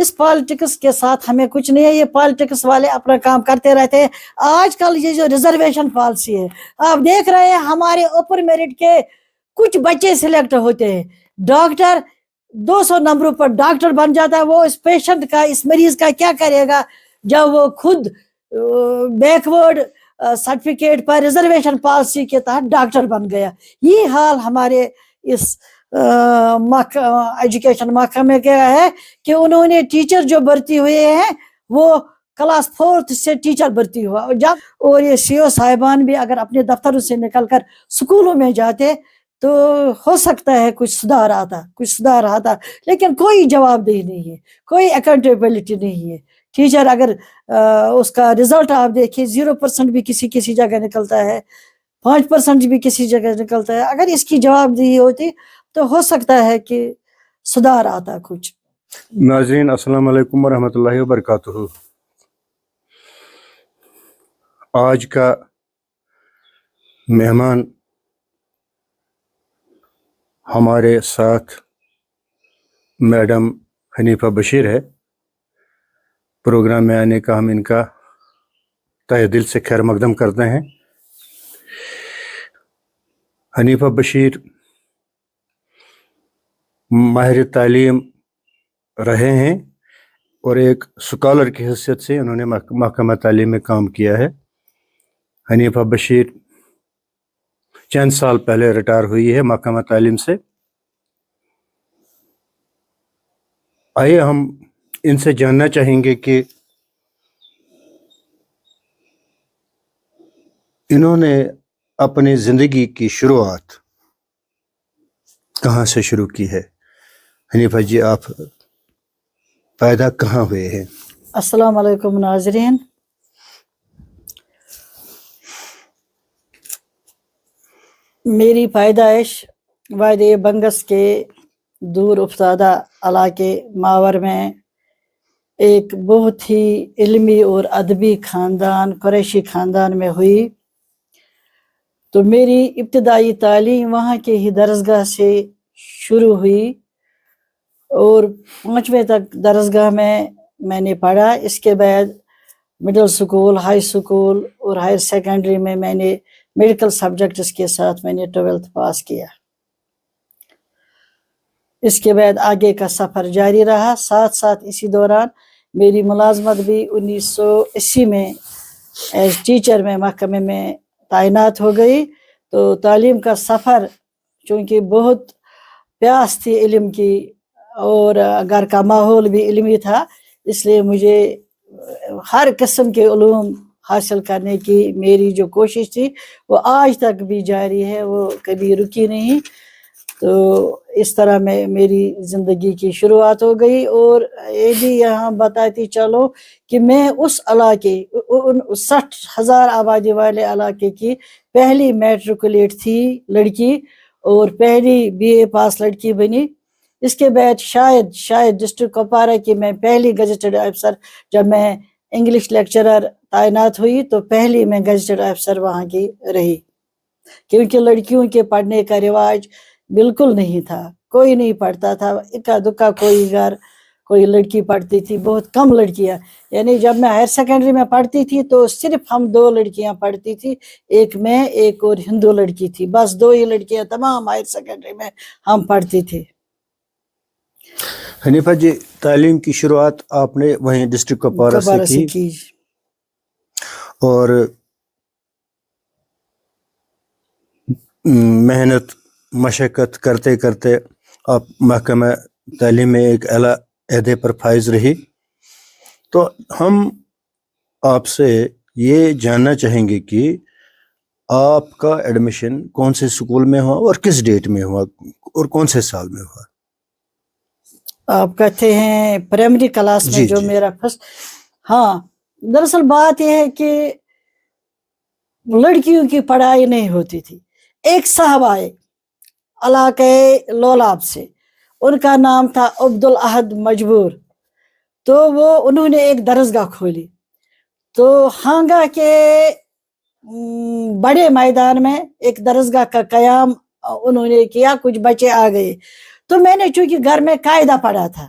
اس politics کے ساتھ ہمیں کچھ نہیں ہے. یہ پالیٹکس والے اپنا کام کرتے رہتے ہیں. آج کل یہ جو ریزرویشن پالیسی ہے, آپ دیکھ رہے ہیں ہمارے اوپر میرٹ کے کچھ بچے سلیکٹ ہوتے ہیں. ڈاکٹر 200 نمبروں پر ڈاکٹر بن جاتا ہے. وہ اس پیشنٹ کا, اس مریض کا کیا کرے گا جب وہ خود بیکورڈ سرٹیفکیٹ پر ریزرویشن پالیسی کے تحت ڈاکٹر بن گیا. یہ حال ہمارے اس ایجوکیشن محکمے کا ہے کہ انہوں نے ٹیچر جو بھرتی ہوئے ہیں وہ کلاس 4 سے ٹیچر بھرتی ہوا. اور یہ سی او صاحبان بھی اگر اپنے دفتروں سے نکل کر سکولوں میں جاتے تو ہو سکتا ہے کچھ سدھار آتا, لیکن کوئی جواب دہی نہیں ہے, کوئی اکاؤنٹیبلٹی نہیں ہے. ٹیچر اگر اس کا رزلٹ آپ دیکھیں 0% بھی کسی جگہ نکلتا ہے, 5% بھی کسی جگہ نکلتا ہے. اگر اس کی جواب دہی ہوتی تو ہو سکتا ہے کہ سدھار آتا کچھ. ناظرین السلام علیکم ورحمۃ اللہ وبرکاتہ. آج کا مہمان ہمارے ساتھ میڈم حنیفہ بشیر ہے. پروگرام میں آنے کا ہم ان کا تہہ دل سے خیر مقدم کرتے ہیں. حنیفہ بشیر ماہر تعلیم رہے ہیں اور ایک اسکالر کی حیثیت سے انہوں نے محکمہ تعلیم میں کام کیا ہے. حنیفہ بشیر چند سال پہلے ریٹائر ہوئی ہے محکمہ تعلیم سے. آئیے ہم ان سے جاننا چاہیں گے کہ انہوں نے اپنی زندگی کی شروعات کہاں سے شروع کی ہے. حنیفہ جی آپ پیدا کہاں ہوئے ہیں؟ السلام علیکم ناظرین. میری پیدائش وادی بنگس کے دور افتادہ علاقے ماور میں ایک بہت ہی علمی اور ادبی خاندان قریشی خاندان میں ہوئی. تو میری ابتدائی تعلیم وہاں کے ہی درسگاہ سے شروع ہوئی اور 5ویں تک درسگاہ میں نے پڑھا. اس کے بعد مڈل سکول, ہائی سکول اور ہائر سیکنڈری میں نے میڈیکل سبجیکٹس کے ساتھ میں نے 12th پاس کیا. اس کے بعد آگے کا سفر جاری رہا. ساتھ اسی دوران میری ملازمت بھی 1980 میں ایز ٹیچر میں محکمے میں تعینات ہو گئی. تو تعلیم کا سفر چونکہ بہت پیاس تھی علم کی اور گھر کا ماحول بھی علمی تھا, اس لیے مجھے ہر قسم کے علوم حاصل کرنے کی میری جو کوشش تھی وہ آج تک بھی جاری ہے, وہ کبھی رکی نہیں. تو اس طرح میں میری زندگی کی شروعات ہو گئی. اور یہ بھی یہاں بتاتی چلو کہ میں اس علاقے 60,000 آبادی والے علاقے کی پہلی میٹریکولیٹ تھی لڑکی اور پہلی BA پاس لڑکی بنی. اس کے بعد شاید ڈسٹرکٹ کپوارہ کی میں پہلی گزٹڈ افسر, جب میں انگلش لیکچرر تعینات ہوئی تو پہلی میں گزٹڈ افسر وہاں کی رہی, کیونکہ لڑکیوں کے پڑھنے کا رواج بالکل نہیں تھا. کوئی نہیں پڑھتا تھا, اکا دکا کوئی لڑکی پڑھتی تھی, بہت کم لڑکیاں. یعنی جب میں ہائر سیکنڈری میں پڑھتی تھی تو صرف ہم 2 لڑکیاں پڑھتی تھی, ایک میں ایک اور ہندو لڑکی تھی, بس 2 ہی لڑکیاں تمام ہائر سیکنڈری میں ہم پڑھتی تھی. حنیفہ جی تعلیم کی شروعات آپ نے وہیں ڈسٹرکٹ کپوارہ سے کی اور محنت مشقت کرتے کرتے آپ محکمہ تعلیم میں ایک اعلیٰ عہدے پر فائز رہی. تو ہم آپ سے یہ جاننا چاہیں گے کہ آپ کا ایڈمیشن کون سے اسکول میں ہوا اور کس ڈیٹ میں ہوا اور کون سے سال میں ہوا؟ آپ کہتے ہیں پرائمری کلاس میں جو میرا فرسٹ, ہاں دراصل بات یہ ہے کہ لڑکیوں کی پڑھائی نہیں ہوتی تھی. ایک صاحب آئے علاقے لولاب سے, ان کا نام تھا عبدالاحد مجبور. تو انہوں نے ایک درسگاہ کھولی. تو ہانگا کے بڑے میدان میں ایک درسگاہ کا قیام انہوں نے کیا, کچھ بچے آ گئے. تو میں نے چونکہ گھر میں قاعدہ پڑھا تھا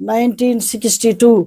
1962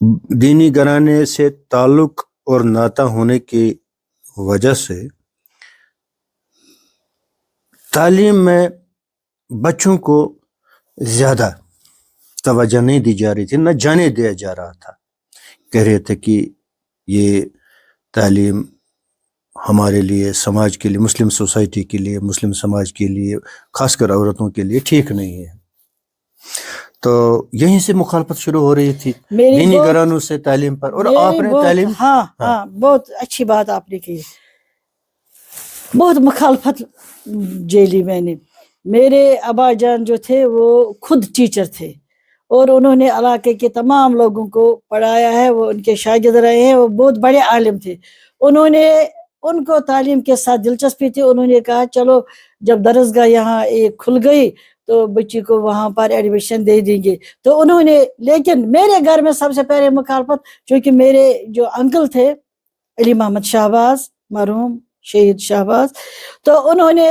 دینی گھرانے سے تعلق اور ناطہ ہونے کی وجہ سے تعلیم میں بچوں کو زیادہ توجہ نہیں دی جا رہی تھی، نہ جانے دیا جا رہا تھا. کہہ رہے تھے کہ یہ تعلیم ہمارے لیے، سماج کے لیے، مسلم سوسائٹی کے لیے، مسلم سماج کے لیے، خاص کر عورتوں کے لیے ٹھیک نہیں ہے. تو یہیں سے مخالفت شروع ہو رہی تھی دینی گھرانوں سے تعلیم پر. اور آپ نے تعلیم، ہاں بہت اچھی بات آپ نے کی. بہت مخالفت جیلی میں نے. میرے ابا جان جو تھے وہ خود ٹیچر تھے اور انہوں نے علاقے کے تمام لوگوں کو پڑھایا ہے، وہ ان کے شاگرد رہے ہیں، وہ بہت بڑے عالم تھے. ان کو تعلیم کے ساتھ دلچسپی تھی. انہوں نے کہا چلو جب درسگاہ یہاں ایک کھل گئی تو بچی کو وہاں پر ایڈمیشن دے دیں گے. تو انہوں نے، لیکن میرے گھر میں سب سے پہلے مخالفت، چونکہ میرے جو انکل تھے علی محمد شہباز، مرحوم شہید شہباز، تو انہوں نے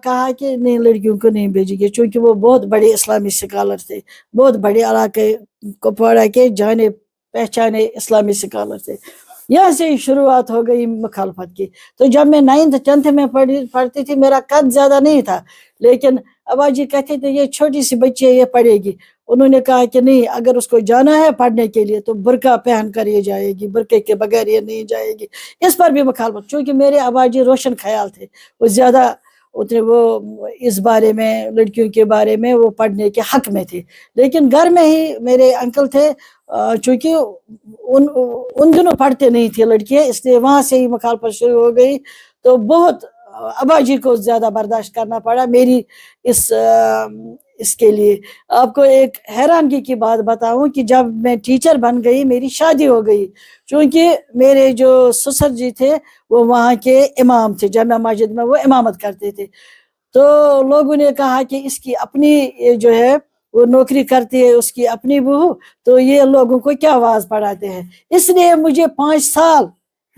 کہا کہ نہیں، لڑکیوں کو نہیں بھیجیں گے، چونکہ وہ بہت بڑے اسلامی سکالر تھے، بہت بڑے علاقے کپواڑہ کے جانے پہچانے اسلامی سکالر تھے. یہاں سے شروعات ہو گئی مخالفت کی. تو جب میں 9th 10th میں پڑھتی تھی، میرا قد زیادہ نہیں تھا، لیکن ابا جی کہتے تھے یہ چھوٹی سی بچی ہے، یہ پڑھے گی. انہوں نے کہا کہ نہیں، اگر اس کو جانا ہے پڑھنے کے لیے تو برقع پہن کر یہ جائے گی، برقعے کے بغیر یہ نہیں جائے گی. اس پر بھی مخالفت، چونکہ میرے ابا جی روشن خیال تھے، وہ زیادہ اتنے وہ اس بارے میں، لڑکیوں کے بارے میں وہ پڑھنے کے حق میں تھے. لیکن گھر میں ہی میرے انکل تھے، چونکہ ان دنوں پڑھتے نہیں تھے لڑکیاں، اس لیے وہاں سے ہی مخالفت شروع ہو گئی. تو بہت ابا جی کو زیادہ برداشت کرنا پڑا میری اس کے لیے. آپ کو ایک حیرانگی کی بات بتاؤں کہ جب میں ٹیچر بن گئی، میری شادی ہو گئی، چونکہ میرے جو سسر جی تھے وہ وہاں کے امام تھے، جامع مسجد میں وہ امامت کرتے تھے. تو لوگوں نے کہا کہ اس کی اپنی جو ہے وہ نوکری کرتی ہے، اس کی اپنی بہو، تو یہ لوگوں کو کیا آواز پڑھاتے ہیں. اس لیے مجھے 5 سال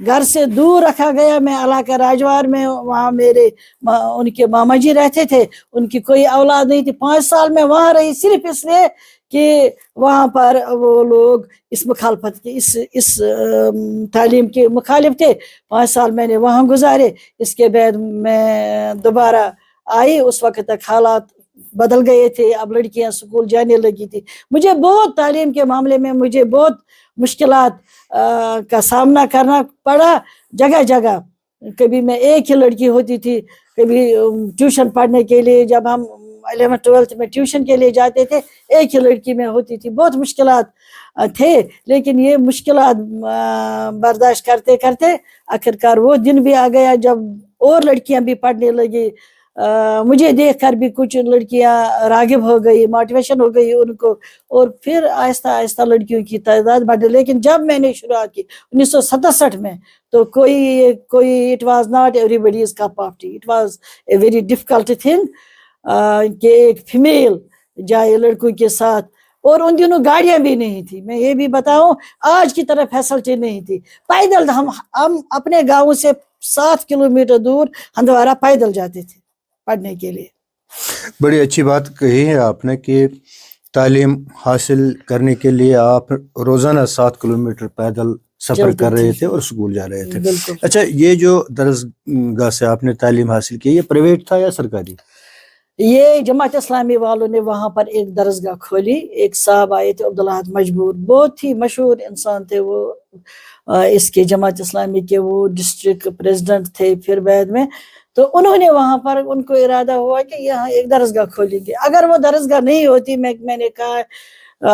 گھر سے دور رکھا گیا. میں علاقہ راجوار میں، وہاں میرے ان کے ماما جی رہتے تھے، ان کی کوئی اولاد نہیں تھی. 5 سال میں وہاں رہی صرف اس لیے کہ وہاں پر وہ لوگ اس مخالفت کے، اس تعلیم کے مخالف تھے. 5 سال میں نے وہاں گزارے. اس کے بعد میں دوبارہ آئی. اس وقت تک حالات بدل گئے تھے، اب لڑکیاں سکول جانے لگی تھی. مجھے بہت تعلیم کے معاملے میں مجھے بہت مشکلات کا سامنا کرنا پڑا جگہ جگہ. کبھی میں ایک ہی لڑکی ہوتی تھی، کبھی ٹیوشن پڑھنے کے لیے، جب ہم 11th 12th میں ٹیوشن کے لیے جاتے تھے ایک ہی لڑکی میں ہوتی تھی. بہت مشکلات تھے، لیکن یہ مشکلات برداشت کرتے کرتے آخرکار وہ دن بھی آ گیا جب اور لڑکیاں بھی پڑھنے لگی. مجھے دیکھ کر بھی کچھ لڑکیاں راغب ہو گئی، موٹیویشن ہو گئی ان کو، اور پھر آہستہ آہستہ لڑکیوں کی تعداد بڑھ. لیکن جب میں نے شروعات کی 1967 میں، تو کوئی it was not every buddies cup of T. It was a very difficult thing کہ ایک فیمیل جائے لڑکوں کے ساتھ. اور ان دنوں گاڑیاں بھی نہیں تھی. میں یہ بھی بتاؤں، آج کی طرح فیسلٹی نہیں تھی. پیدل ہم اپنے گاؤں سے 7 کلومیٹر دور ہندوارہ پیدل جاتے تھے پڑھنے کے لیے. بڑی اچھی بات کہی ہے آپ نے کہ تعلیم حاصل کرنے کے لیے آپ روزانہ 7 کلومیٹر پیدل سفر کر رہے تھے اور اسکول جا رہے تھے. اچھا، یہ جو درسگاہ سے آپ نے تعلیم حاصل کی، یہ پرائیویٹ تھا یا سرکاری؟ یہ جماعت اسلامی والوں نے وہاں پر ایک درسگاہ کھولی. ایک صاحب آئے تھے عبداللہ مجبور، بہت ہی مشہور انسان تھے وہ، اس کے جماعت اسلامی کے وہ ڈسٹرکٹ پریزیڈنٹ تھے پھر بعد میں. تو انہوں نے وہاں پر، ان کو ارادہ ہوا کہ یہاں ایک درسگاہ کھولیں گے. اگر وہ درسگاہ نہیں ہوتی، میں نے کہا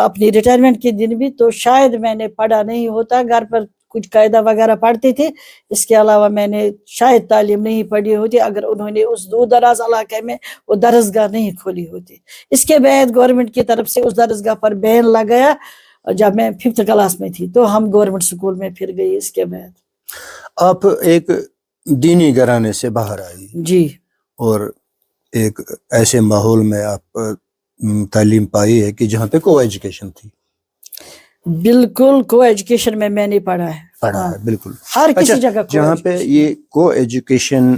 اپنی ریٹائرمنٹ کے دن بھی، تو شاید میں نے پڑھا نہیں ہوتا. گھر پر کچھ قاعدہ وغیرہ پڑھتے تھے، اس کے علاوہ میں نے شاید تعلیم نہیں پڑھی ہوتی اگر انہوں نے اس دور دراز علاقے میں وہ درسگاہ نہیں کھولی ہوتی. اس کے بعد گورنمنٹ کی طرف سے اس درسگاہ پر بین لگایا جب میں 5th کلاس میں تھی، تو ہم گورنمنٹ سکول میں پھر گئی. اس کے بعد آپ ایک دینی گھرانے سے باہر آئی جی، اور ایک ایسے ماحول میں آپ تعلیم پائی ہے کہ جہاں پہ کو ایجوکیشن تھی. بالکل کو ایجوکیشن میں نے پڑھا ہے. بالکل ہر کسی جگہ جہاں پہ یہ کو ایجوکیشن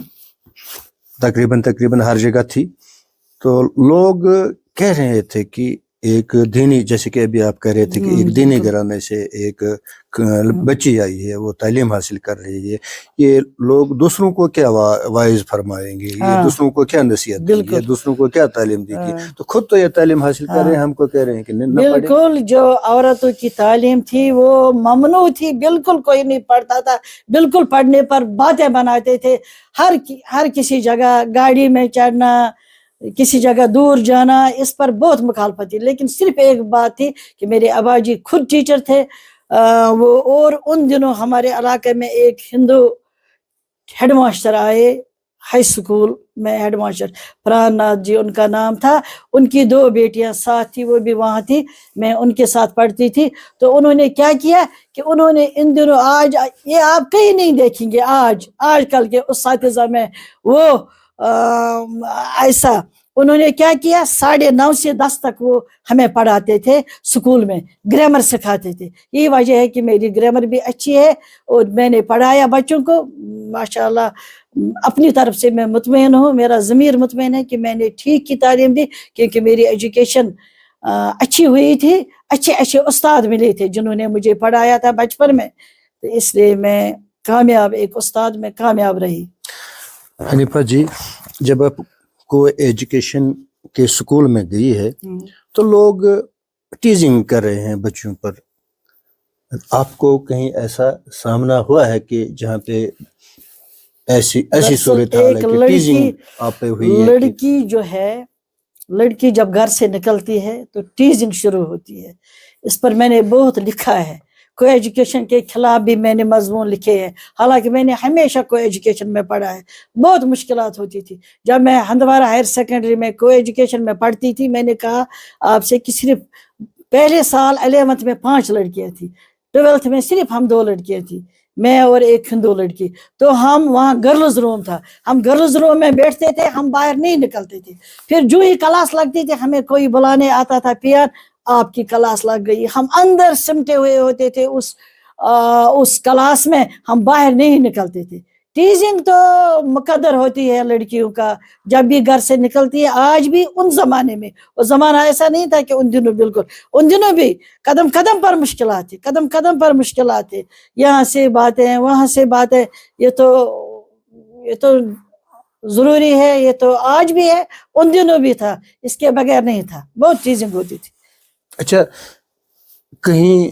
تقریباً ہر جگہ تھی، تو لوگ کہہ رہے تھے کہ ایک دینی، جیسے کہ ابھی آپ کہہ رہے تھے کہ ایک دینی گھرانے سے ایک بچی آئی ہے، وہ تعلیم حاصل کر رہی ہے، یہ لوگ دوسروں کو کیا واعظ فرمائیں گے، یہ دوسروں کو کیا نصیحت دیں گے، دوسروں کو کیا تعلیم دیں گے؟ تو خود تو یہ تعلیم حاصل کر رہے ہیں، ہم کو کہہ رہے ہیں کہ نہ پڑھیں۔ بالکل، جو عورتوں کی تعلیم تھی وہ ممنوع تھی، بالکل کوئی نہیں پڑھتا تھا، بالکل پڑھنے پر باتیں بناتے تھے، ہر کسی جگہ گاڑی میں چڑھنا، کسی جگہ دور جانا، اس پر بہت مخالفت تھی۔ لیکن صرف ایک بات تھی کہ میرے ابا جی خود ٹیچر تھے، وہ، اور ان دنوں ہمارے علاقے میں ایک ہندو ہیڈ ماسٹر آئے، ہائی اسکول میں ہیڈ ماسٹر پران ناتھ جی ان کا نام تھا، ان کی 2 بیٹیاں ساتھ تھی، وہ بھی وہاں تھی، میں ان کے ساتھ پڑھتی تھی۔ تو انہوں نے کیا کیا کہ انہوں نے ان دنوں، آج یہ آپ کہیں نہیں دیکھیں گے، آج کل کے اساتذہ میں وہ ایسا، انہوں نے کیا کیا، 9:30 سے 10 تک وہ ہمیں پڑھاتے تھے، سکول میں گرامر سکھاتے تھے۔ یہی وجہ ہے کہ میری گرامر بھی اچھی ہے، اور میں نے پڑھایا بچوں کو ماشاءاللہ۔ اپنی طرف سے میں مطمئن ہوں، میرا ضمیر مطمئن ہے کہ میں نے ٹھیک کی تعلیم دی، کیونکہ میری ایجوکیشن اچھی ہوئی تھی، اچھے استاد ملے تھے جنہوں نے مجھے پڑھایا تھا بچپن میں، تو اس لیے میں کامیاب، ایک استاد میں کامیاب رہی۔ حنیفہ جی، جب آپ کو ایجوکیشن کے سکول میں گئی ہے تو لوگ ٹیزنگ کر رہے ہیں بچوں پر، آپ کو کہیں ایسا سامنا ہوا ہے کہ جہاں پہ ایسی صورتحال ہے کہ ٹیزنگ آپ پہ ہوئی ہے؟ لڑکی جو ہے، لڑکی جب گھر سے نکلتی ہے تو ٹیزنگ شروع ہوتی ہے، اس پر میں نے بہت لکھا ہے، کو ایجوکیشن کے خلاف بھی میں نے مضمون لکھے ہیں، حالانکہ میں نے ہمیشہ کو ایجوکیشن میں پڑھا ہے۔ بہت مشکلات ہوتی تھی جب میں ہندوارہ ہائر سیکنڈری میں کو ایجوکیشن میں پڑھتی تھی۔ میں نے کہا آپ سے کہ صرف پہلے سال 11th میں 5 لڑکیاں تھی، 12th میں صرف ہم 2 لڑکیاں تھی، میں اور ایک ہندو لڑکی، تو ہم وہاں گرلز روم تھا، ہم گرلز روم میں بیٹھتے تھے، ہم باہر نہیں نکلتے تھے۔ پھر جو ہی کلاس لگتی تھی ہمیں کوئی بلانے آتا تھا، پیار آپ کی کلاس لگ گئی، ہم اندر سمٹے ہوئے ہوتے تھے اس کلاس میں، ہم باہر نہیں نکلتے تھے۔ ٹیزنگ تو مقدر ہوتی ہے لڑکیوں کا جب بھی گھر سے نکلتی ہے، آج بھی، ان زمانے میں، وہ زمانہ ایسا نہیں تھا کہ ان دنوں، بالکل ان دنوں بھی قدم قدم پر مشکلات تھی، قدم قدم پر مشکلات تھی، یہاں سے باتیں وہاں سے باتیں، یہ تو ضروری ہے، یہ تو آج بھی ہے، ان دنوں بھی تھا، اس کے بغیر نہیں تھا، بہت ٹیزنگ ہوتی تھی۔ اچھا، کہیں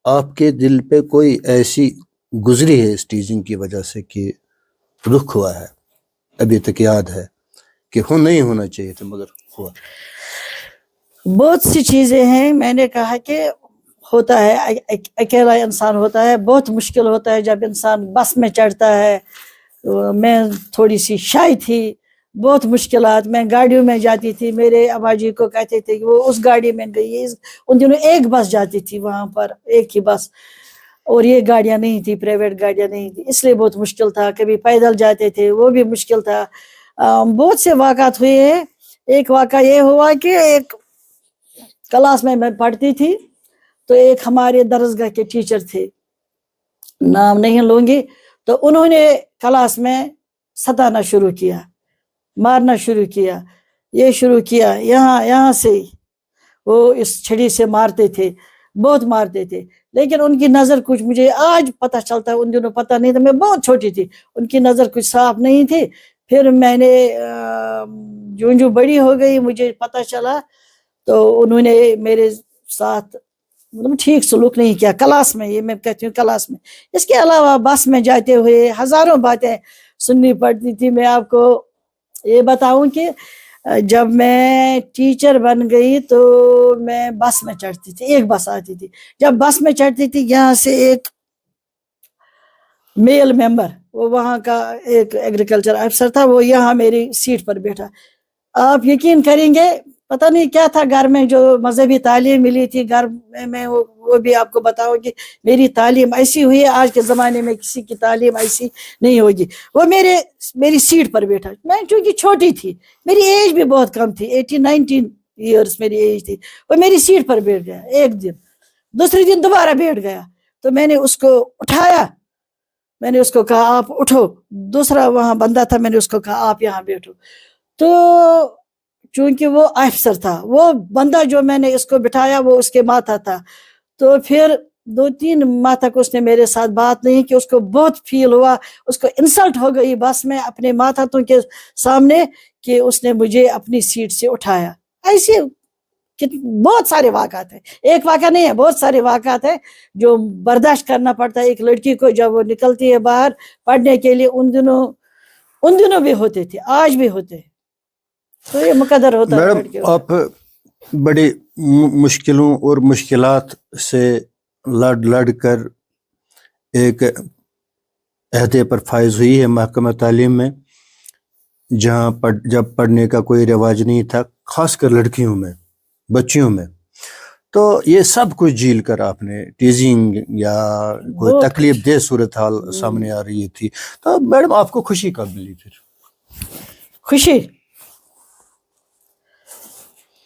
آپ کے دل پہ کوئی ایسی گزری ہے اس ٹیزنگ کی وجہ سے کہ دکھ ہوا ہے، ابھی تک یاد ہے کہ نہیں ہونا چاہیے تھا مگر ہوا؟ بہت سی چیزیں ہیں، میں نے کہا کہ ہوتا ہے، اکیلا انسان ہوتا ہے، بہت مشکل ہوتا ہے جب انسان بس میں چڑھتا ہے۔ میں تھوڑی سی شائع تھی، بہت مشکلات، میں گاڑیوں میں جاتی تھی، میرے ابا جی کو کہتے تھے کہ وہ اس گاڑی میں گئی، ان دنوں ایک بس جاتی تھی وہاں پر، ایک ہی بس، اور یہ گاڑیاں نہیں تھی، پرائیویٹ گاڑیاں نہیں تھی، اس لیے بہت مشکل تھا، کبھی پیدل جاتے تھے، وہ بھی مشکل تھا۔ بہت سے واقعات ہوئے ہیں۔ ایک واقعہ یہ ہوا کہ ایک کلاس میں پڑھتی تھی، تو ایک ہمارے درسگاہ کے ٹیچر تھے، نام نہیں لوں گی، تو انہوں نے کلاس میں ستانا شروع کیا، مارنا شروع کیا، یہ شروع کیا، یہاں سے وہ اس چھڑی سے مارتے تھے، بہت مارتے تھے، لیکن ان کی نظر کچھ، مجھے آج پتہ چلتا ہے، ان دنوں پتہ نہیں تھا، میں بہت چھوٹی تھی، ان کی نظر کچھ صاف نہیں تھی۔ پھر میں نے جو بڑی ہو گئی، مجھے پتہ چلا، تو انہوں نے میرے ساتھ مطلب ٹھیک سلوک نہیں کیا کلاس میں، یہ میں کہتی ہوں کلاس میں۔ اس کے علاوہ بس میں جاتے ہوئے ہزاروں باتیں سننی پڑتی تھی۔ میں آپ کو یہ بتاؤں کہ جب میں ٹیچر بن گئی تو میں بس میں چڑھتی تھی، ایک بس آتی تھی، جب بس میں چڑھتی تھی، یہاں سے ایک میل ممبر، وہ وہاں کا ایک ایگریکلچر افسر تھا، وہ یہاں میری سیٹ پر بیٹھا۔ آپ یقین کریں گے، پتہ نہیں کیا تھا گھر میں، جو مذہبی تعلیم ملی تھی گھر میں، وہ بھی آپ کو بتاؤں گی، میری تعلیم ایسی ہوئی ہے، آج کے زمانے میں کسی کی تعلیم ایسی نہیں ہوگی۔ وہ میری سیٹ پر بیٹھا، میں چونکہ چھوٹی تھی، میری ایج بھی بہت کم تھی، 18-19 ایئرس میری ایج تھی، وہ میری سیٹ پر بیٹھ گیا، ایک دن، دوسرے دن دوبارہ بیٹھ گیا، تو میں نے اس کو اٹھایا، میں نے اس کو کہا آپ اٹھو، دوسرا وہاں بندہ تھا، میں نے اس کو کہا آپ یہاں بیٹھو۔ تو چونکہ وہ افسر تھا, وہ بندہ جو میں نے اس کو بٹھایا وہ اس کے ماتھا تھا. تو پھر 2-3 ماہ تک اس نے میرے ساتھ بات نہیں کی. اس کو بہت فیل ہوا, اس کو انسلٹ ہو گئی بس میں اپنے ماتحتوں کے سامنے کہ اس نے مجھے اپنی سیٹ سے اٹھایا. ایسے بہت سارے واقعات ہیں, ایک واقعہ نہیں ہے, بہت سارے واقعات ہیں جو برداشت کرنا پڑتا ہے ایک لڑکی کو جب وہ نکلتی ہے باہر پڑھنے کے لیے. ان دنوں بھی ہوتے تھے, آج بھی ہوتے ہیں. تو یہ مقدر ہوتا ہے میڈم لڑکیوں کا. آپ بڑی مشکلوں اور مشکلات سے لڑ کر ایک عہدے پر فائز ہوئی ہے محکمہ تعلیم میں, جہاں جب پڑھنے کا کوئی رواج نہیں تھا, خاص کر لڑکیوں میں, بچیوں میں. تو یہ سب کچھ جھیل کر آپ نے ٹیزنگ یا کوئی بہت تکلیف دہ صورتحال سامنے آ رہی تھی, تو میڈم آپ کو خوشی کب ملی پھر؟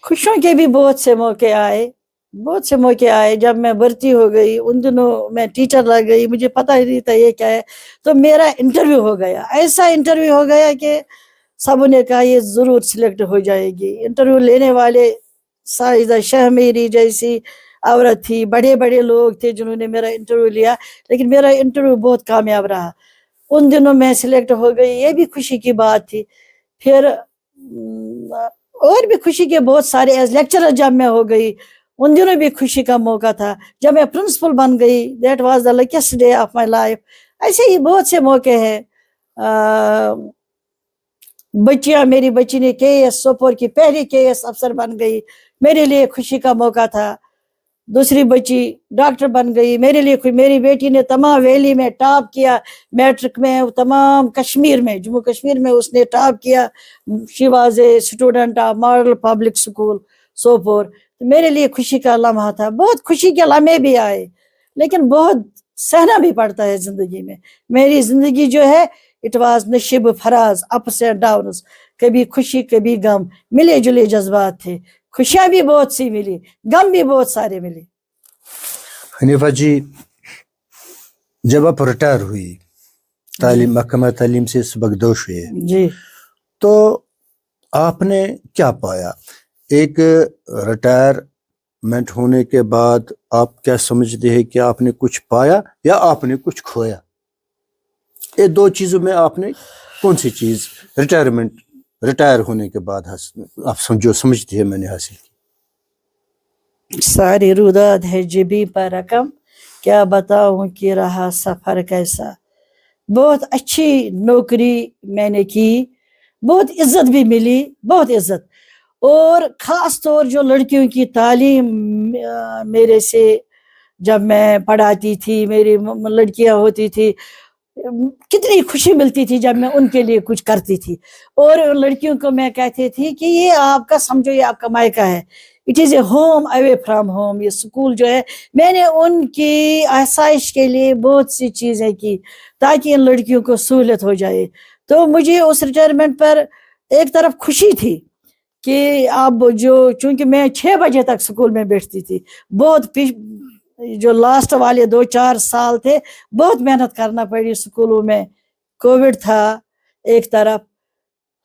خوشیوں کے بھی بہت سے موقع آئے. جب میں بھرتی ہو گئی ان دنوں میں ٹیچر لگ گئی, مجھے پتہ ہی نہیں تھا یہ کیا ہے. تو میرا انٹرویو ہو گیا, ایسا انٹرویو ہو گیا کہ سب نے کہا یہ ضرور سلیکٹ ہو جائے گی. انٹرویو لینے والے سائدہ شاہ میری جیسی عورت تھی, بڑے بڑے لوگ تھے جنہوں نے میرا انٹرویو لیا, لیکن میرا انٹرویو بہت کامیاب رہا. ان دنوں میں سلیکٹ ہو گئی, یہ بھی خوشی کی بات تھی. پھر اور بھی خوشی کے بہت سارے, ایز لیکچرر جب میں ہو گئی ان دنوں بھی خوشی کا موقع تھا. جب میں پرنسپل بن گئی, that was the لکیسٹ day of my life. ایسے ہی بہت سے موقع ہیں. میری بچی نے KS سوپور کی پہلی KS افسر بن گئی, میرے لیے خوشی کا موقع تھا. دوسری بچی ڈاکٹر بن گئی, میرے لیے میری بیٹی نے تمام ویلی میں ٹاپ کیا, میٹرک میں, تمام کشمیر میں, جموں کشمیر میں اس نے ٹاپ کیا. She was a student of model public school Sopore. میرے لیے خوشی کا لمحہ تھا. بہت خوشی کے لمحے بھی آئے, لیکن بہت سہنا بھی پڑتا ہے زندگی میں. میری زندگی جو ہے اٹ واز نشیب فراز, اپس اینڈ ڈاؤنز, کبھی خوشی کبھی غم, ملے جلے جذبات تھے. خوشیاں بھی بہت سی ملی, غم بھی بہت سارے ملے. حنیفہ جی, جب آپ ریٹائر ہوئی تعلیم محکمہ تعلیم سے سبکدوش ہوئے جی, تو آپ نے کیا پایا؟ ایک ریٹائرمنٹ ہونے کے بعد آپ کیا سمجھتے ہیں کہ آپ نے کچھ پایا یا آپ نے کچھ کھویا؟ یہ دو چیزوں میں آپ نے کون سی چیز ریٹائر ہونے کے بعد آپ جو سمجھتے ہیں میں نے حاصل کی؟ ساری روداد ہے جبی پر رقم, کیا بتاؤں کہ رہا سفر کیسا. بہت اچھی نوکری میں نے کی, بہت عزت بھی ملی, بہت عزت. اور خاص طور جو لڑکیوں کی تعلیم میرے سے جب میں پڑھاتی تھی, میری لڑکیاں ہوتی تھی, کتنی خوشی ملتی تھی جب میں ان کے لیے کچھ کرتی تھی. اور ان لڑکیوں کو میں کہتی تھی کہ یہ آپ کا سمجھو, یہ آپ کا مائکہ ہے, it is a home away from home. یہ سکول جو ہے, میں نے ان کی آسائش کے لیے بہت سی چیزیں کی تاکہ ان لڑکیوں کو سہولت ہو جائے. تو مجھے اس ریٹائرمنٹ پر ایک طرف خوشی تھی کہ اب چونکہ میں 6 بجے تک سکول میں بیٹھتی تھی, بہت جو لاسٹ والے 2-4 سال تھے بہت محنت کرنا پڑی سکولوں میں. کووڈ تھا ایک طرف,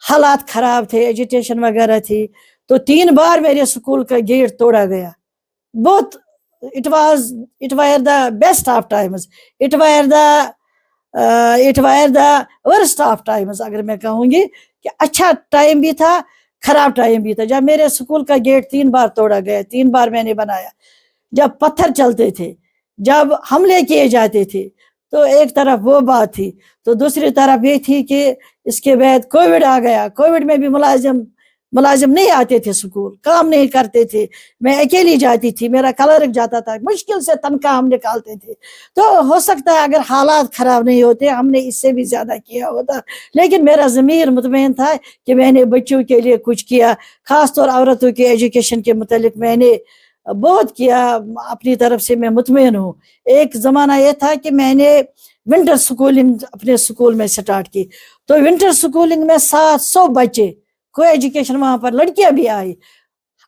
حالات خراب تھے, ایجوکیشن وغیرہ تھی, تو 3 بار میرے سکول کا گیٹ توڑا گیا. بہت it wire the best of Times, it wire the worst of Times. اگر میں کہوں گی کہ اچھا ٹائم بھی تھا, خراب ٹائم بھی تھا. جب میرے سکول کا گیٹ 3 بار توڑا گیا, 3 بار میں نے بنایا, جب پتھر چلتے تھے, جب حملے کیے جاتے تھے, تو ایک طرف وہ بات تھی. تو دوسری طرف یہ تھی کہ اس کے بعد کووڈ آ گیا. کووڈ میں بھی ملازم نہیں آتے تھے, سکول کام نہیں کرتے تھے, میں اکیلی جاتی تھی, میرا کلرک جاتا تھا, مشکل سے تنخواہ ہم نکالتے تھے. تو ہو سکتا ہے اگر حالات خراب نہیں ہوتے ہم نے اس سے بھی زیادہ کیا ہوتا, لیکن میرا ضمیر مطمئن تھا کہ میں نے بچوں کے لیے کچھ کیا. خاص طور عورتوں کے ایجوکیشن کے متعلق میں نے بہت کیا, اپنی طرف سے میں مطمئن ہوں. ایک زمانہ یہ تھا کہ میں نے ونٹر سکولنگ اپنے سکول میں سٹارٹ کی, تو ونٹر سکولنگ میں 700 بچے, کوئی ایجوکیشن وہاں پر لڑکیاں بھی آئی.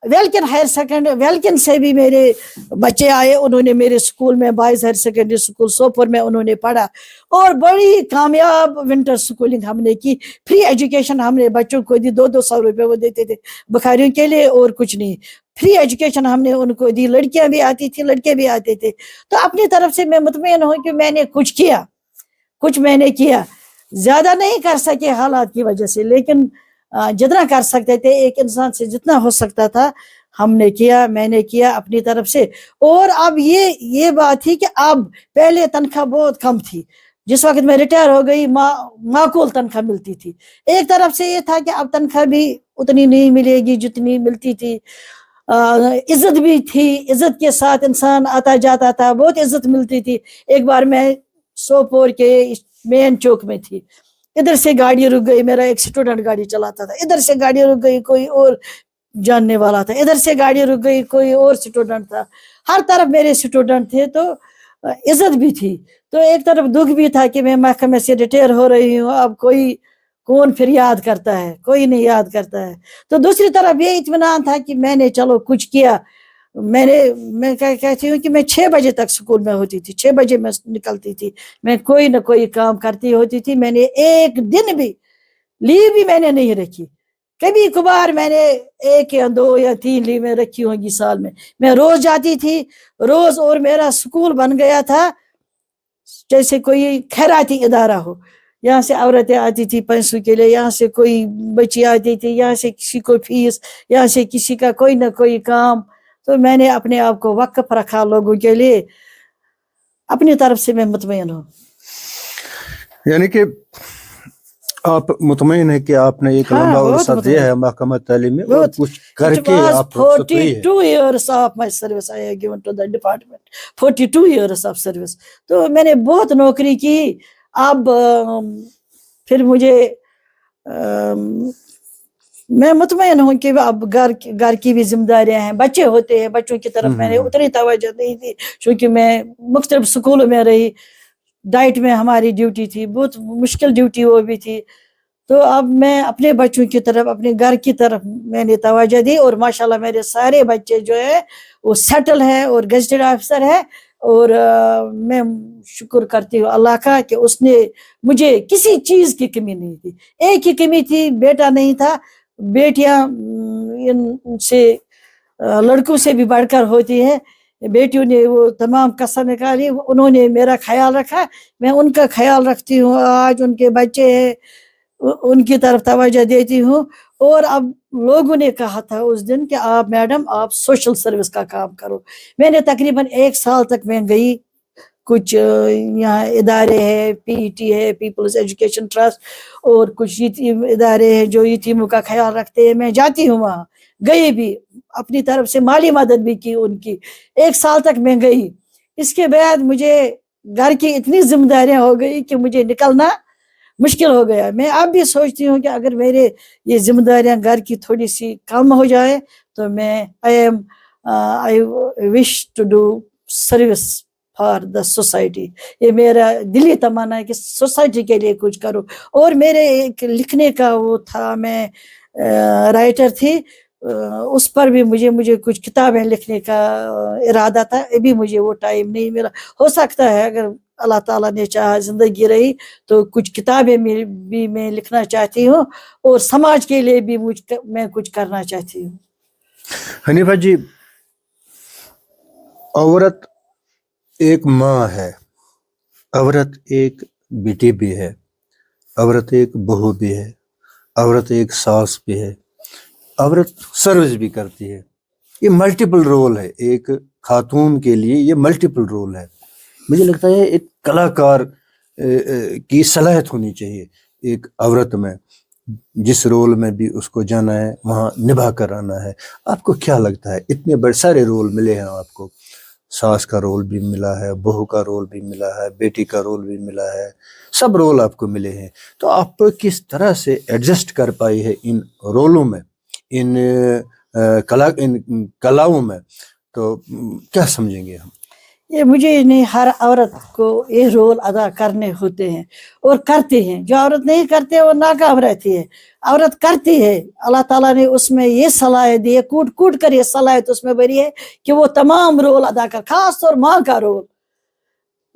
ویلکن ہائر سیکنڈری ویلکن سے بھی میرے بچے آئے, انہوں نے میرے اسکول میں boys higher secondary school Sopore میں انہوں نے پڑھا, اور بڑی کامیاب ونٹر اسکولنگ ہم نے کی. فری ایجوکیشن ہم نے بچوں کو دی, 200 روپے وہ دیتے تھے بخاریوں کے لیے اور کچھ نہیں. فری ایجوکیشن ہم نے ان کو دی, لڑکیاں بھی آتی تھی لڑکے بھی آتے تھے. تو اپنی طرف سے میں مطمئن ہوں کہ میں نے کچھ کیا, کچھ میں نے کیا. زیادہ نہیں کر سکے حالات کی وجہ سے, لیکن جتنا کر سکتے تھے ایک انسان سے جتنا ہو سکتا تھا ہم نے کیا, میں نے کیا اپنی طرف سے. اور اب یہ بات تھی کہ اب پہلے تنخواہ بہت کم تھی, جس وقت میں ریٹائر ہو گئی معقول تنخواہ ملتی تھی. ایک طرف سے یہ تھا کہ اب تنخواہ بھی اتنی نہیں ملے گی جتنی ملتی تھی, عزت بھی تھی, عزت کے ساتھ انسان آتا جاتا تھا, بہت عزت ملتی تھی. ایک بار میں سوپور کے مین چوک میں تھی, ادھر سے گاڑی رک گئی, میرا ایک اسٹوڈنٹ گاڑی چلاتا تھا, ادھر سے گاڑی رک گئی کوئی اور جاننے والا تھا, ادھر سے گاڑی رک گئی کوئی اور اسٹوڈنٹ تھا, ہر طرف میرے اسٹوڈنٹ تھے, تو عزت بھی تھی. تو ایک طرف دکھ بھی تھا کہ میں محکمے سے ریٹائر ہو رہی ہوں, اب کون پھر یاد کرتا ہے, کوئی نہیں یاد کرتا ہے. تو دوسری طرف یہ اطمینان تھا کہ میں نے چلو کچھ کیا. میں کہتی ہوں کہ میں 6 بجے تک اسکول میں ہوتی تھی, 6 بجے میں نکلتی تھی, میں کوئی نہ کوئی کام کرتی ہوتی تھی. میں نے ایک دن بھی لیو بھی میں نے نہیں رکھی, کبھی کبھار میں نے 1 یا 2 یا 3 لیو میں رکھی ہوں گی سال میں. میں روز جاتی تھی روز, اور میرا اسکول بن گیا تھا جیسے کوئی خیراتی ادارہ ہو. یہاں سے عورتیں آتی تھی پیسوں کے لیے, یہاں سے کوئی بچی آتی تھی, یہاں سے کسی کو فیس, یہاں سے کسی کا کوئی نہ کوئی کام. تو میں نے اپنے آپ کو وقف رکھا لوگوں کے لیے, اپنی طرف سے میں مطمئن ہوں. یعنی کہ آپ مطمئن ہے کہ آپ نے ایک لمبا عرصہ دیا ہے محکمہ تعلیم میں, اور کچھ کر کے آپ 42 years of my service I have given to the department, 42 years of service. تو میں نے بہت نوکری کی. اب پھر مجھے میں مطمئن ہوں کہ اب گھر کی بھی ذمہ داریاں ہیں, بچے ہوتے ہیں, بچوں کی طرف میں نے اتنی توجہ نہیں دی چونکہ میں مختلف سکولوں میں رہی. ڈائٹ میں ہماری ڈیوٹی تھی, بہت مشکل ڈیوٹی وہ بھی تھی. تو اب میں اپنے بچوں کی طرف, اپنے گھر کی طرف میں نے توجہ دی, اور ماشاءاللہ میرے سارے بچے جو ہے وہ سیٹل ہے اور گزٹڈ آفیسر ہے. اور میں شکر کرتی ہوں اللہ کا کہ اس نے مجھے کسی چیز کی کمی نہیں تھی. ایک ہی کمی تھی, بیٹا نہیں تھا. بیٹیاں ان سے لڑکوں سے بھی بڑھ کر ہوتی ہے. بیٹیوں نے وہ تمام قسم نکالی, انہوں نے میرا خیال رکھا, میں ان کا خیال رکھتی ہوں. آج ان کے بچے ہیں, ان کی طرف توجہ دیتی ہوں. اور اب لوگوں نے کہا تھا اس دن کہ آپ میڈم آپ سوشل سروس کا کام کرو. میں نے تقریباً 1 سال تک میں گئی, کچھ یہاں ادارے ہیں, PET ہے, پیپلز ایجوکیشن ٹرسٹ, اور کچھ یتیم ادارے ہیں جو یتیموں کا خیال رکھتے ہیں, میں جاتی ہوں وہاں. گئی بھی, اپنی طرف سے مالی مدد بھی کی ان کی. 1 سال تک میں گئی. اس کے بعد مجھے گھر کی اتنی ذمہ داریاں ہو گئی کہ مجھے نکلنا مشکل ہو گیا. میں اب بھی سوچتی ہوں کہ اگر میرے یہ ذمہ داریاں گھر کی تھوڑی سی کم ہو جائے تو میں I wish to do service for the society. یہ میرا دلی تمنا ہے کہ سوسائٹی کے لیے کچھ کروں. اور میرے ایک لکھنے کا وہ تھا, میں رائٹر تھی, اس پر بھی مجھے کچھ کتابیں لکھنے کا ارادہ تھا. ابھی مجھے وہ ٹائم نہیں ملا. ہو سکتا ہے اگر اللہ تعالیٰ نے چاہا زندگی رہی تو کچھ کتابیں بھی میں لکھنا چاہتی ہوں, اور سماج کے لیے بھی میں کچھ کرنا چاہتی ہوں. حنیفہ جی, عورت ایک ماں ہے, عورت ایک بیٹی بھی ہے, عورت ایک بہو بھی ہے, عورت ایک ساس بھی ہے, عورت سروس بھی کرتی ہے. یہ ملٹیپل رول ہے, ایک خاتون کے لیے یہ ملٹیپل رول ہے. مجھے لگتا ہے ایک کلاکار کی صلاحیت ہونی چاہیے ایک عورت میں, جس رول میں بھی اس کو جانا ہے وہاں نبھا کر آنا ہے. آپ کو کیا لگتا ہے, اتنے بڑے سارے رول ملے ہیں آپ کو, ساس کا رول بھی ملا ہے, بہو کا رول بھی ملا ہے, بیٹی کا رول بھی ملا ہے, سب رول آپ کو ملے ہیں, تو آپ کس طرح سے ایڈجسٹ کر پائی ہے ان رولوں میں, ان کلاؤں میں, تو کیا سمجھیں گے ہم؟ یہ مجھے نہیں، ہر عورت کو یہ رول ادا کرنے ہوتے ہیں اور کرتی ہیں. جو عورت نہیں کرتے وہ ناکام رہتی ہے. عورت کرتی ہے، اللہ تعالیٰ نے اس میں یہ صلاحیت دی ہے، کوٹ کوٹ کر یہ صلاحیت اس میں بھری ہے کہ وہ تمام رول ادا کر، خاص طور ماں کا رول.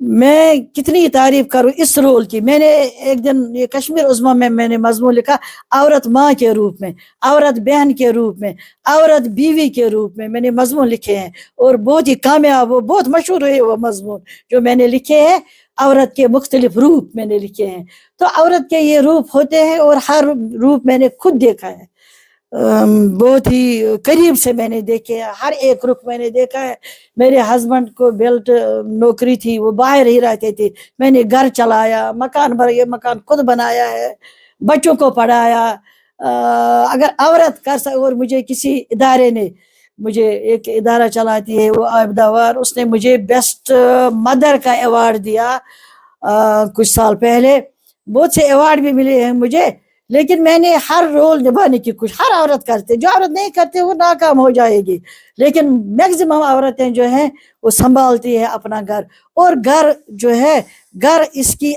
میں کتنی تعریف کروں اس رول کی. میں نے ایک دن یہ کشمیر عظمیٰ میں نے مضمون لکھا، عورت ماں کے روپ میں، عورت بہن کے روپ میں، عورت بیوی کے روپ میں نے مضمون لکھے ہیں، اور بہت ہی کامیاب، وہ بہت مشہور ہوئے وہ مضمون جو میں نے لکھے ہیں. عورت کے مختلف روپ میں نے لکھے ہیں. تو عورت کے یہ روپ ہوتے ہیں، اور ہر روپ میں نے خود دیکھا ہے، بہت ہی قریب سے میں نے دیکھے، ہر ایک رخ میں نے دیکھا ہے. میرے ہسبینڈ کو بیلٹ نوکری تھی، وہ باہر ہی رہتے تھے. میں نے گھر چلایا، یہ مکان خود بنایا ہے، بچوں کو پڑھایا. اگر عورت کر سکے، اور مجھے کسی ادارے نے، مجھے ایک ادارہ چلاتی ہے وہ عابدہ وار، اس نے مجھے بیسٹ مدر کا ایوارڈ دیا کچھ سال پہلے. بہت سے ایوارڈ بھی ملے ہیں مجھے، لیکن میں نے ہر رول نبھانے کی کوشش. ہر عورت کرتے، جو عورت نہیں کرتے وہ ناکام ہو جائے گی، لیکن میکسیمم عورتیں جو ہیں وہ سنبھالتی ہے اپنا گھر. اور گھر جو ہے، گھر اس کی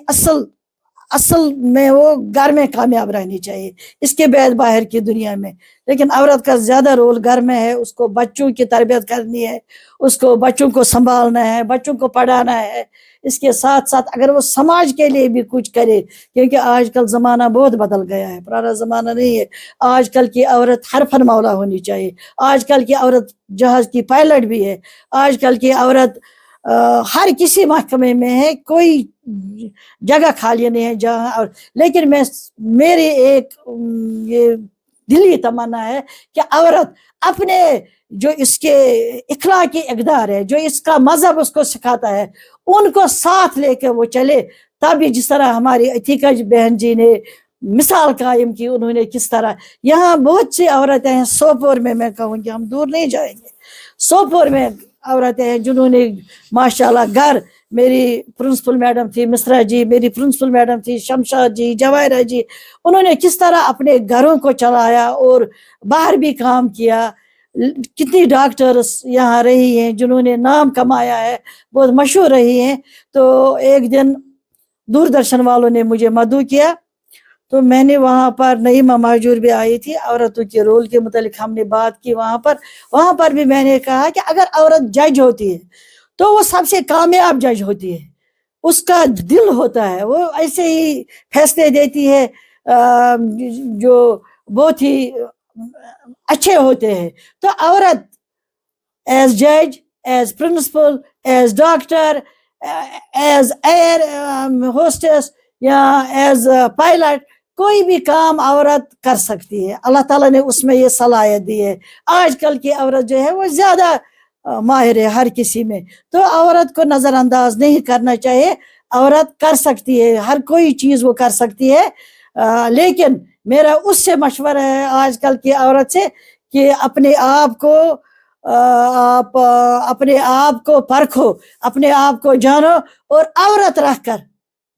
اصل میں وہ گھر میں کامیاب رہنی چاہیے، اس کے بعد باہر کی دنیا میں. لیکن عورت کا زیادہ رول گھر میں ہے. اس کو بچوں کی تربیت کرنی ہے، اس کو بچوں کو سنبھالنا ہے، بچوں کو پڑھانا ہے. اس کے ساتھ ساتھ اگر وہ سماج کے لیے بھی کچھ کرے، کیونکہ آج کل زمانہ بہت بدل گیا ہے، پرانا زمانہ نہیں ہے. آج کل کی عورت حرفن مولا ہونی چاہیے. آج کل کی عورت جہاز کی پائلٹ بھی ہے. آج کل کی عورت ہر کسی محکمے میں ہے، کوئی جگہ خالی نہیں ہے جہاں. لیکن میری ایک یہ دلی تمنا ہے کہ عورت اپنے جو اس کے اخلاقی اقدار ہے، جو اس کا مذہب اس کو سکھاتا ہے، ان کو ساتھ لے کے وہ چلے. تبھی جس طرح ہماری عتیقہ بہن جی نے مثال قائم کی، انہوں نے کس طرح، یہاں بہت سی عورتیں ہیں سوپور میں کہوں گی، ہم دور نہیں جائیں گے، سوپور میں عورتیں ہیں جنہوں نے ماشاءاللہ گھر، میری پرنسپل میڈم تھی مسرا جی، میری پرنسپل میڈم تھی شمشاد جی، جواہرہ جی، انہوں نے کس طرح اپنے گھروں کو چلایا اور باہر بھی کام کیا. کتنی ڈاکٹرز یہاں رہی ہیں جنہوں نے نام کمایا ہے، بہت مشہور رہی ہیں. تو ایک دن دوردرشن والوں نے مجھے مدعو کیا، تو میں نے وہاں پر نعیمہ مہجور بھی آئی تھی، عورتوں کے رول کے متعلق ہم نے بات کی. وہاں پر بھی میں نے کہا کہ اگر عورت جج ہوتی ہے تو وہ سب سے کامیاب جج ہوتی ہے. اس کا دل ہوتا ہے، وہ ایسے ہی فیصلے دیتی ہے جو بہت ہی اچھے ہوتے ہیں. تو عورت ایز جج، as principal, as doctor, as air hostess یا ایز پائلٹ، کوئی بھی کام عورت کر سکتی ہے. اللہ تعالیٰ نے اس میں یہ صلاحیت دی ہے. آج کل کی عورت جو ہے وہ زیادہ ماہر ہے ہر کسی میں. تو عورت کو نظر انداز نہیں کرنا چاہیے. عورت کر سکتی ہے، ہر کوئی چیز وہ کر سکتی ہے. لیکن میرا اس سے مشورہ ہے آج کل کی عورت سے کہ اپنے آپ کو آپ اپنے آپ کو پرکھو، اپنے آپ کو جانو، اور عورت رہ کر،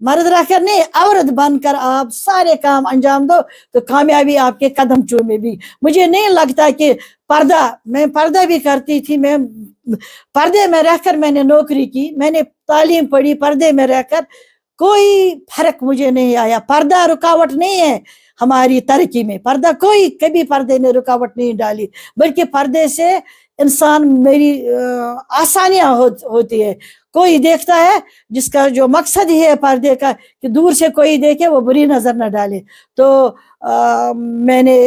مرد رہ کر نہیں، عورت بن کر آپ سارے کام انجام دو تو کامیابی آپ کے قدم چومے بھی. مجھے نہیں لگتا کہ میں پردہ بھی کرتی تھی، میں پردے میں رہ کر میں نے نوکری کی، میں نے تعلیم پڑھی پردے میں رہ کر، کوئی فرق مجھے نہیں آیا. پردہ رکاوٹ نہیں ہے ہماری ترقی میں، پردہ کبھی پردے نے رکاوٹ نہیں ڈالی، بلکہ پردے سے انسان میری آسانیاں ہوتی ہے. کوئی دیکھتا ہے جس کا جو مقصد ہی ہے پردے کا کہ دور سے کوئی دیکھے وہ بری نظر نہ ڈالے. تو میں نے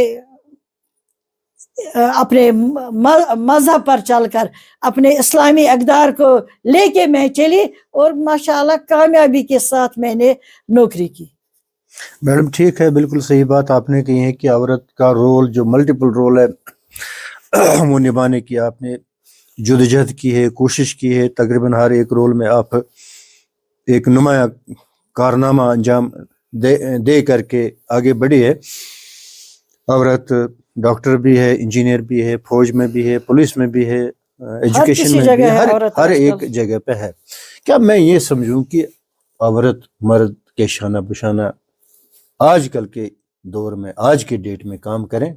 اپنے مذہب پر چل کر، اپنے اسلامی اقدار کو لے کے میں چلی، اور ماشاءاللہ کامیابی کے ساتھ میں نے نوکری کی. میڈم ٹھیک ہے، بالکل صحیح بات آپ نے کہی ہے کہ عورت کا رول جو ملٹیپل رول ہے وہ نبھانے کی آپ نے جدوجہد کی ہے، کوشش کی ہے. تقریباً ہر ایک رول میں آپ ایک نمایاں کارنامہ انجام دے کر کے آگے بڑھی ہے. عورت ڈاکٹر بھی ہے، انجینئر بھی ہے، فوج میں بھی ہے، پولیس میں بھی ہے، ایجوکیشن میں بھی ہے، ہر ایک جگہ پہ ہے. کیا میں یہ سمجھوں کہ عورت مرد کے شانہ بشانہ آج کل کے دور میں، آج کے ڈیٹ میں کام کریں؟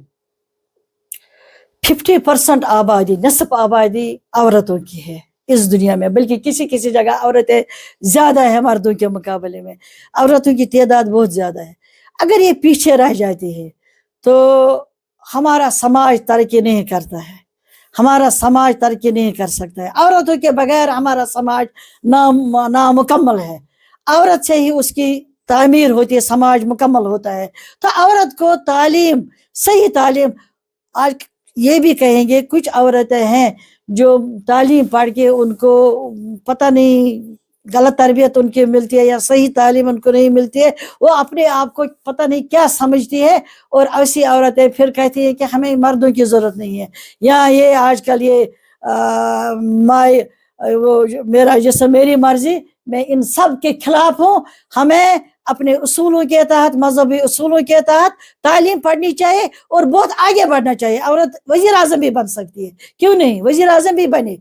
50% آبادی، نصف آبادی عورتوں کی ہے. اس دنیا میں، بلکہ کسی کسی جگہ عورتیں زیادہ ہیں مردوں کے مقابلے میں، عورتوں کی تعداد بہت زیادہ ہے. اگر یہ پیچھے رہ جاتی ہے تو ہمارا سماج ترقی نہیں کرتا ہے، ہمارا سماج ترقی نہیں کر سکتا ہے. عورتوں کے بغیر ہمارا سماج نامکمل ہے. عورت سے ہی اس کی تعمیر ہوتی ہے، سماج مکمل ہوتا ہے. تو عورت کو تعلیم، صحیح تعلیم، آج یہ بھی کہیں گے کچھ عورتیں ہیں جو تعلیم پڑھ کے ان کو پتہ نہیں غلط تربیت ان کی ملتی ہے یا صحیح تعلیم ان کو نہیں ملتی ہے، وہ اپنے آپ کو پتہ نہیں کیا سمجھتی ہے، اور ایسی عورتیں پھر کہتی ہیں کہ ہمیں مردوں کی ضرورت نہیں ہے. یا یہ آج کل یہ وہ میرا جسم میری مرضی، میں ان سب کے خلاف ہوں. ہمیں اپنے اصولوں کے تحت، مذہبی اصولوں کے تحت تعلیم پڑھنی چاہیے اور بہت آگے بڑھنا چاہیے. عورت وزیر اعظم بھی بن سکتی ہے، کیوں نہیں، وزیر اعظم بھی بنے،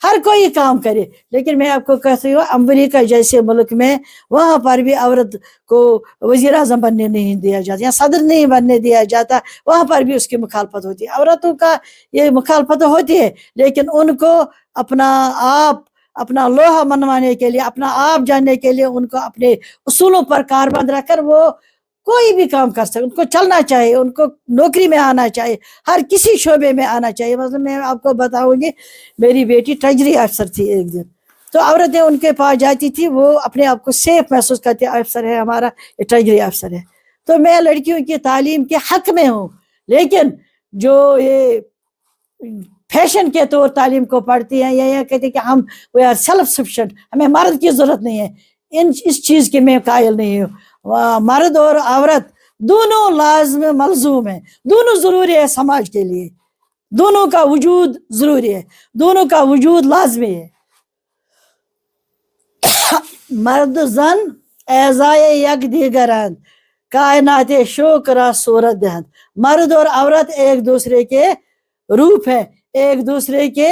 ہر کوئی کام کرے. لیکن میں آپ کو کہتی ہوں امریکہ جیسے ملک میں وہاں پر بھی عورت کو وزیر اعظم بننے نہیں دیا جاتا یا صدر نہیں بننے دیا جاتا، وہاں پر بھی اس کی مخالفت ہوتی ہے. عورتوں کا یہ مخالفت ہوتی ہے، لیکن ان کو اپنا آپ، اپنا لوہا منوانے کے لیے، اپنا آپ جاننے کے لیے ان کو اپنے اصولوں پر کاربند رکھ کر وہ کوئی بھی کام کر سکتے. ان کو چلنا چاہیے، ان کو نوکری میں آنا چاہیے، ہر کسی شعبے میں آنا چاہیے. مثلا میں آپ کو بتاؤں گی، میری بیٹی ٹریجری افسر تھی ایک دن، تو عورتیں ان کے پاس جاتی تھی، وہ اپنے آپ کو سیف محسوس کرتی، افسر ہے ہمارا، یہ ٹریجری افسر ہے. تو میں لڑکیوں کی تعلیم کے حق میں ہوں، لیکن جو یہ فیشن کے طور تعلیم کو پڑھتی ہیں یا یہ کہتے ہیں کہ ہم وی آر سیلف سفیشینٹ، ہمیں مرد کی ضرورت نہیں ہے، اس چیز کی میں قائل نہیں ہوں. مرد اور عورت دونوں لازم ملزوم ہیں، دونوں ضروری ہے سماج کے لیے، دونوں کا وجود ضروری ہے، دونوں کا وجود لازمی ہے. مرد زن اعضائے یک دیگرند، کائنات شوق را صورت دہند. مرد اور عورت ایک دوسرے کے روپ ہے، ایک دوسرے کے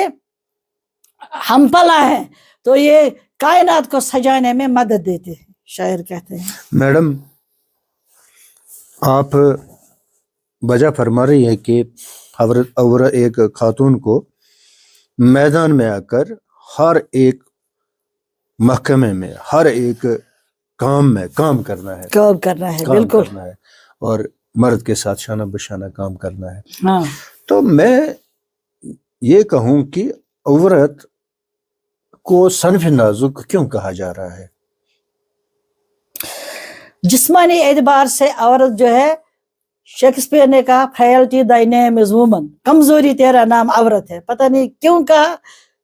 ہمپلا ہے، تو یہ کائنات کو سجانے میں مدد دیتے ہیں، شاعر کہتے ہیں. میڈم، آپ وجہ فرما رہی ہیں کہ عورت ایک خاتون کو میدان میں آ کر ہر ایک محکمے میں، ہر ایک کام میں کام کرنا ہے، بالکل کرنا ہے، اور مرد کے ساتھ شانہ بشانہ کام کرنا ہے. ہاں. تو میں یہ کہوں کہ عورت کو صنف نازک کیوں کہا جا رہا ہے؟ جسمانی اعتبار سے عورت جو ہے، شیکسپیئر نے کہا frailty thy name is woman، کمزوری تیرا نام عورت ہے. پتہ نہیں کیوں کہا،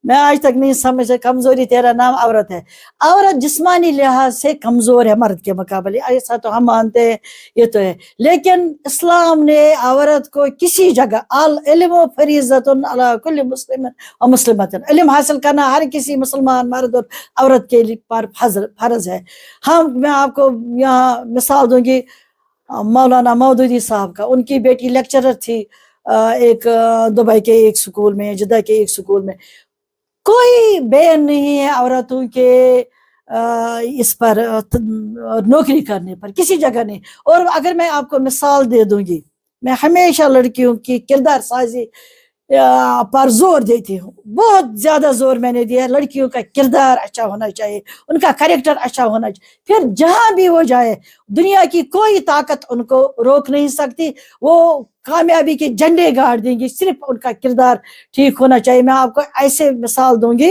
میں آج تک نہیں سمجھا. کمزوری تیرا نام عورت ہے. عورت جسمانی لحاظ سے کمزور ہے مرد کے مقابلے، ایسا تو ہم مانتے ہیں، یہ تو ہے. لیکن اسلام نے عورت کو کسی جگہ العلم فریضۃ علی کل مسلم و مسلمۃ، علم حاصل کرنا ہر کسی مسلمان مرد اور عورت کے پر فرض ہے. میں آپ کو یہاں مثال دوں گی مولانا مودودی صاحب کا. ان کی بیٹی لیکچرر تھی ایک دبئی کے ایک سکول میں، جدہ کے ایک سکول میں. کوئی بین نہیں ہے عورتوں کے اس پر نوکری کرنے پر، کسی جگہ نہیں. اور اگر میں آپ کو مثال دے دوں گی، میں ہمیشہ لڑکیوں کی کردار سازی پر زور دیتی ہوں، بہت زیادہ زور میں نے دیا ہے. لڑکیوں کا کردار اچھا ہونا چاہیے، ان کا کریکٹر اچھا ہونا چاہیے، پھر جہاں بھی وہ جائے دنیا کی کوئی طاقت ان کو روک نہیں سکتی. وہ کامیابی کے جھنڈے گاڑ دیں گی، صرف ان کا کردار ٹھیک ہونا چاہیے. میں آپ کو ایسے مثال دوں گی،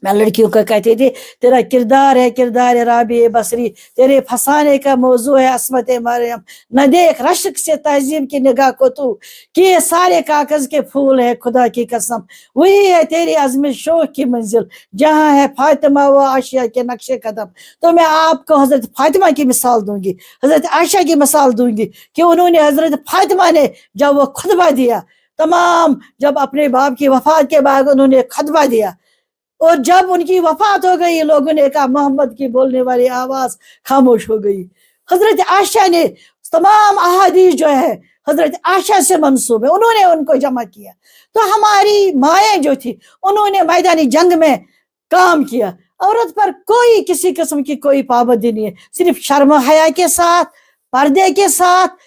میں لڑکیوں کو کہتی تھی تیرا کردار ہے کردار رابع بصری، تیرے پھنسانے کا موضوع ہے عصمت مریم، نہ دیکھ رشک سے تہذیب کی نگاہ کو تو، کہ یہ سارے کاغذ کے پھول ہے خدا کی قسم، وہی ہے تیری عزم شوق کی منزل، جہاں ہے فاطمہ و عائشہ کے نقش قدم. تو میں آپ کو حضرت فاطمہ کی مثال دوں گی، حضرت عائشہ کی مثال دوں گی کہ انہوں نے، حضرت فاطمہ نے جب وہ خطبہ دیا، جب اپنے باپ کی وفات کے بعد انہوں نے خطبہ دیا، اور جب ان کی وفات ہو گئی لوگوں نے کہا محمد کی بولنے والی آواز خاموش ہو گئی. حضرت عائشہ نے تمام احادیث جو ہے حضرت عائشہ سے منسوب ہے، انہوں نے ان کو جمع کیا. تو ہماری مائیں جو تھی انہوں نے میدانی جنگ میں کام کیا. عورت پر کوئی کسی قسم کی کوئی پابندی نہیں ہے، صرف شرم و حیا کے ساتھ، پردے کے ساتھ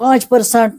5%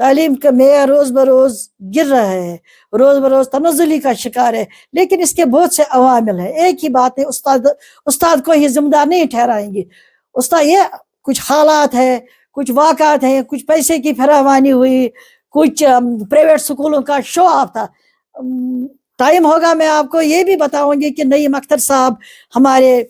تعلیم کا معیار روز بروز گر رہا ہے, روز بروز تنزلی کا شکار ہے, لیکن اس کے بہت سے عوامل ہیں. ایک ہی بات ہے, استاد کو ہی ذمہ دار نہیں ٹھہرائیں گے. استاد یہ کچھ حالات ہے, کچھ واقعات ہیں, کچھ پیسے کی فراوانی ہوئی, کچھ پرائیویٹ اسکولوں کا شو آف تھا. ٹائم ہوگا میں آپ کو یہ بھی بتاؤں گی کہ نعیم اختر صاحب ہمارے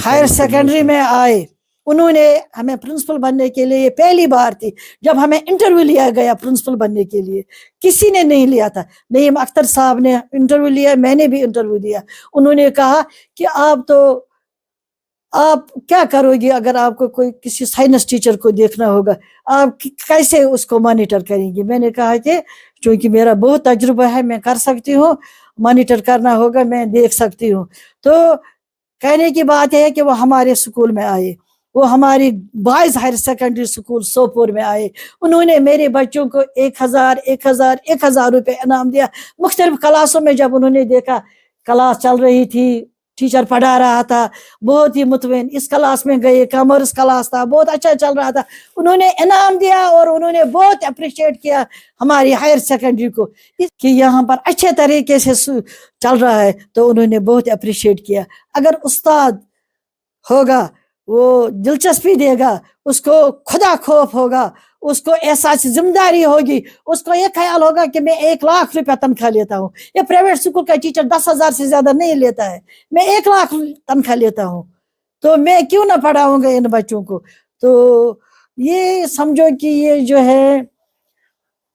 ہائر سیکنڈری میں آئے, انہوں نے ہمیں پرنسپل بننے کے لیے, یہ پہلی بار تھی جب ہمیں انٹرویو لیا گیا پرنسپل بننے کے لیے. کسی نے نہیں لیا تھا. نعیم اختر صاحب نے انٹرویو لیا, میں نے بھی انٹرویو دیا. انہوں نے کہا کہ آپ کیا کرو گی اگر آپ کو کوئی کسی سائنس ٹیچر کو دیکھنا ہوگا, آپ کیسے اس کو مانیٹر کریں گے؟ میں نے کہا کہ چونکہ میرا بہت تجربہ ہے, میں کر سکتی ہوں, مانیٹر کرنا ہوگا میں دیکھ سکتی ہوں. تو کہنے کی بات ہے کہ وہ ہمارے اسکول میں آئے, وہ ہماری boys higher secondary school Sopore میں آئے. انہوں نے میرے بچوں کو 1000 روپے انعام دیا. مختلف کلاسوں میں جب انہوں نے دیکھا کلاس چل رہی تھی, ٹیچر پڑھا رہا تھا, بہت ہی مطمئن, اس کلاس میں گئے, کامرس کلاس تھا, بہت اچھا چل رہا تھا, انہوں نے انعام دیا اور انہوں نے بہت اپریشیٹ کیا ہماری ہائر سیکنڈری کو کہ یہاں پر اچھے طریقے سے چل رہا ہے. تو انہوں نے بہت اپریشیٹ کیا. اگر استاد ہوگا وہ دلچسپی دے گا, اس کو خدا خوف ہوگا, اس کو احساس ذمہ داری ہوگی, اس کو یہ خیال ہوگا کہ میں 1 لاکھ روپے تنخواہ لیتا ہوں. یہ پرائیویٹ اسکول کا ٹیچر 10,000 سے زیادہ نہیں لیتا ہے, میں 1 لاکھ تنخواہ لیتا ہوں, تو میں کیوں نہ پڑھاؤں گا ان بچوں کو. تو یہ سمجھو کہ یہ جو ہے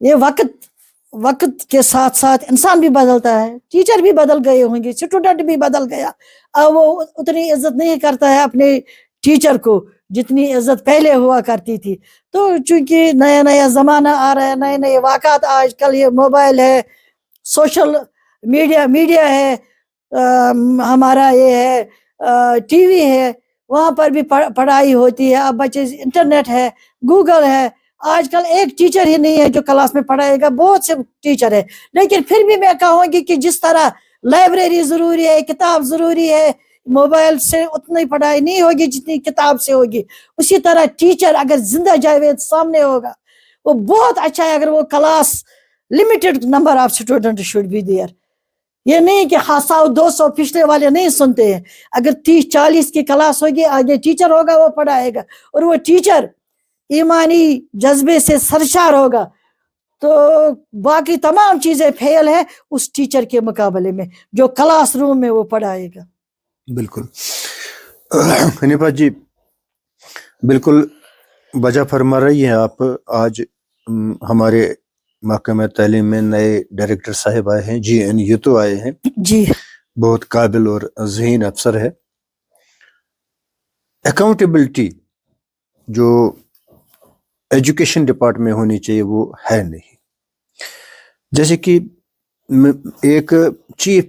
یہ وقت کے ساتھ ساتھ انسان بھی بدلتا ہے, ٹیچر بھی بدل گئے ہوں گے, اسٹوڈنٹ بھی بدل گیا. اب وہ اتنی عزت نہیں کرتا ہے اپنے ٹیچر کو جتنی عزت پہلے ہوا کرتی تھی. تو چونکہ نیا زمانہ آ رہا ہے, نئے واقعات, آج کل یہ موبائل ہے, سوشل میڈیا ہے, ہمارا یہ ہے ٹی وی ہے, وہاں پر بھی پڑھائی ہوتی ہے. اب بچے, انٹرنیٹ ہے, گوگل ہے. آج کل ایک ٹیچر ہی نہیں ہے جو کلاس میں پڑھائے گا, بہت سے ٹیچر ہے. لیکن پھر بھی میں کہوں گی کہ جس طرح لائبریری ضروری ہے, کتاب ضروری ہے, موبائل سے اتنی پڑھائی نہیں ہوگی جتنی کتاب سے ہوگی. اسی طرح ٹیچر اگر زندہ جاوید سامنے ہوگا وہ بہت اچھا ہے. اگر وہ class limited number of student should be there, یہ نہیں کہ 100-200 پچھلے والے نہیں سنتے ہیں. اگر 30-40 کی کلاس ہوگی, آگے ٹیچر ہوگا, وہ پڑھائے گا, اور وہ ٹیچر ایمانی جذبے سے سرشار ہوگا, تو باقی تمام چیزیں فیل ہے اس ٹیچر کے مقابلے میں جو کلاس روم میں وہ پڑھائے گا. بالکل حنیفہ جی, بالکل وجہ فرما رہی ہیں آپ. آج ہمارے محکمہ تعلیم میں نئے ڈائریکٹر صاحب آئے ہیں, جی این یوتو آئے ہیں, جی بہت قابل اور ذہین افسر ہے. اکاؤنٹیبلٹی جو ایجوکیشن ڈپارٹمنٹ میں ہونی چاہیے وہ ہے نہیں. جیسے کہ ایک چیف